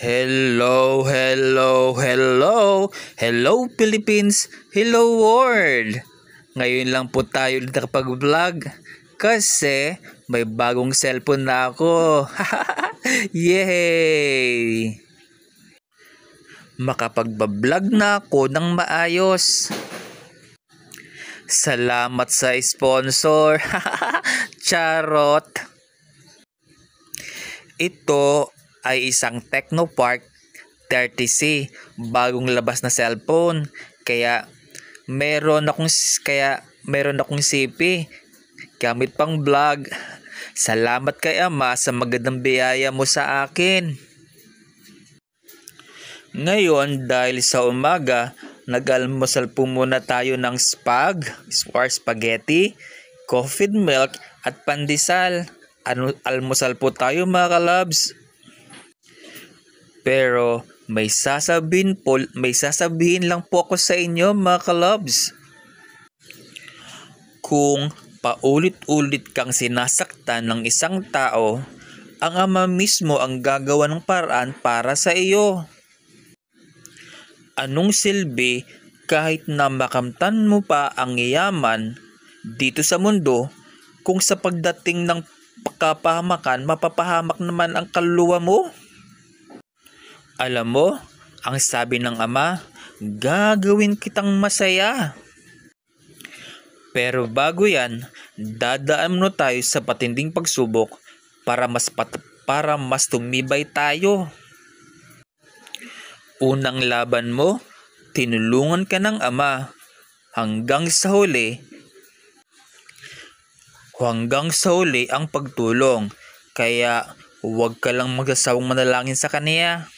Hello, hello, hello. Hello Philippines, hello world. Ngayon lang po tayo ulit nakapag-vlog kasi may bagong cellphone na ako. Yay! Makapag-vlog na ako ng maayos. Salamat sa sponsor. Charot. Ito ay isang Tecnopark 30C, bagong labas na cellphone. Kaya meron akong CP gamit pang vlog. Salamat kay Ama sa magandang biyaya mo sa akin. Ngayon dahil sa umaga, nag-almusal po muna tayo ng spaghetti, coffee milk at pandesal. Almusal po tayo mga kalabs. Pero may sasabihin lang po ako sa inyo mga kalabs. Kung paulit-ulit kang sinasaktan ng isang tao, ang Ama mismo ang gagawa ng paraan para sa iyo. Anong silbi kahit na makamtan mo pa ang yaman dito sa mundo kung sa pagdating ng kapahamakan mapapahamak naman ang kaluluwa mo? Alam mo, ang sabi ng Ama, gagawin kitang masaya. Pero bago yan, dadaan mo tayo sa patinding pagsubok para mas tumibay tayo. Unang laban mo, tinulungan ka ng Ama hanggang sa huli ang pagtulong. Kaya huwag ka lang magsasawang manalangin sa Kanya.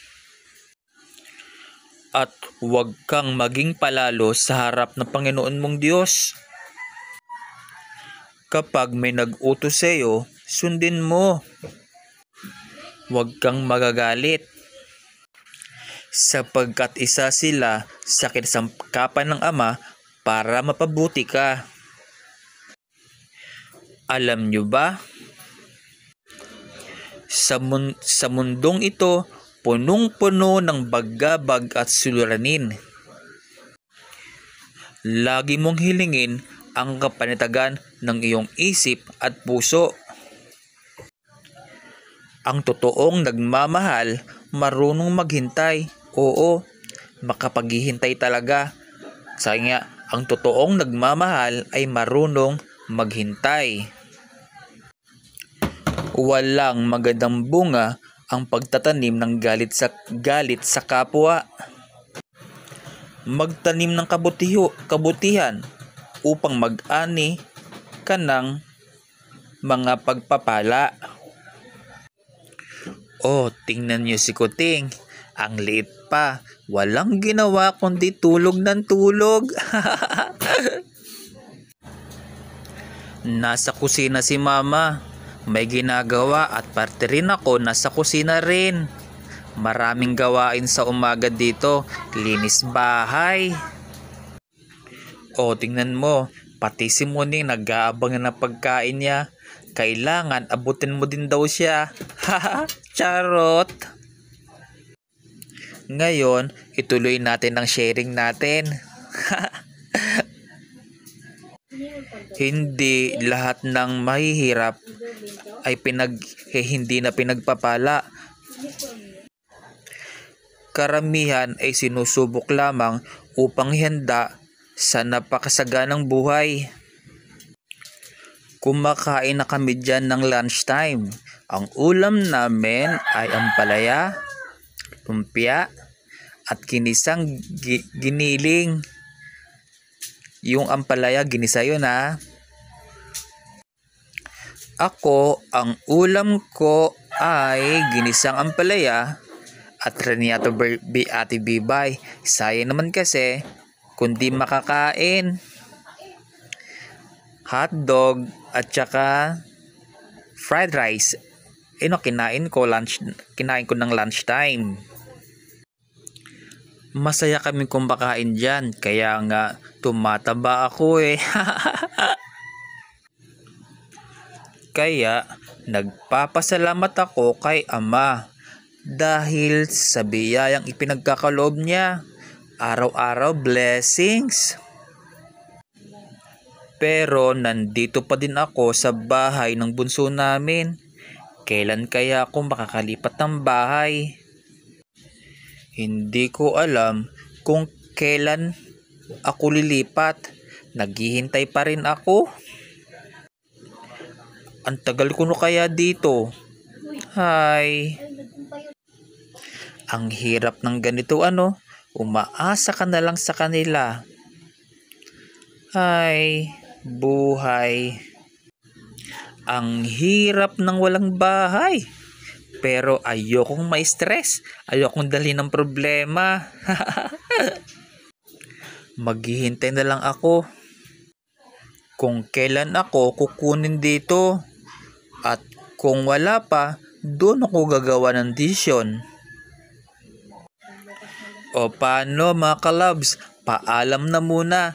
At huwag kang maging palalo sa harap ng Panginoon mong Diyos. Kapag may nag-utos sa iyo, sundin mo. Huwag kang magagalit. Sapagkat isa sila sa kinasangkapan ng Ama para mapabuti ka. Alam nyo ba? Sa mundong ito, punong-puno ng bagabag at suliranin. Lagi mong hilingin ang kapanatagan ng iyong isip at puso. Ang totoong nagmamahal, marunong maghintay. Oo, makapaghihintay talaga. Sabi nga, ang totoong nagmamahal ay marunong maghintay. Walang magandang bunga ang pagtatanim ng galit sa kapwa. Magtanim ng kabutihan upang mag-ani ka ng mga pagpapala. Oh, tingnan niyo si Kuting. Ang liit pa. Walang ginawa kundi tulog ng tulog. Nasa kusina si Mama. May ginagawa at parte rin ako nasa kusina rin. Maraming gawain sa umaga dito. Linis bahay. O tingnan mo, pati si Muning nag-aabang ng pagkain niya. Kailangan abutin mo din daw siya. Haha, charot. Ngayon, ituloy natin ang sharing natin. Hindi lahat ng mahihirap ay hindi na pinagpapala. Karamihan ay sinusubok lamang upang ihanda sa napakasaganang buhay. Kumakain na kami dyan ng lunchtime. Ang ulam namin ay ampalaya, lumpia, at ginisang giniling. Yung ampalaya, ginisa yun ha. Ako, ang ulam ko ay ginisang ampalaya at reniato Ate Bibay. Sayang naman kasi kundi makakain. Hotdog at saka fried rice. Kinain ko ng lunchtime. Masaya kami kumakain dyan. Kaya nga tumataba ako eh. Kaya nagpapasalamat ako kay Ama dahil sa biyayang ipinagkakaloob niya. Araw-araw blessings. Pero nandito pa din ako sa bahay ng bunso namin. Kailan kaya ako makakalipat ng bahay? Hindi ko alam kung kailan ako lilipat. Naghihintay pa rin ako. Ang tagal ko na kaya dito. Hi. Ang hirap ng ganito umaasa ka na lang sa kanila. Hi, buhay. Ang hirap ng walang bahay. Pero ayokong ma-stress. Ayokong dalhin ng problema. Maghihintay na lang ako. Kung kailan ako kukunin dito. At kung wala pa, doon ako gagawa ng desisyon. O paano mga kalabs? Paalam na muna.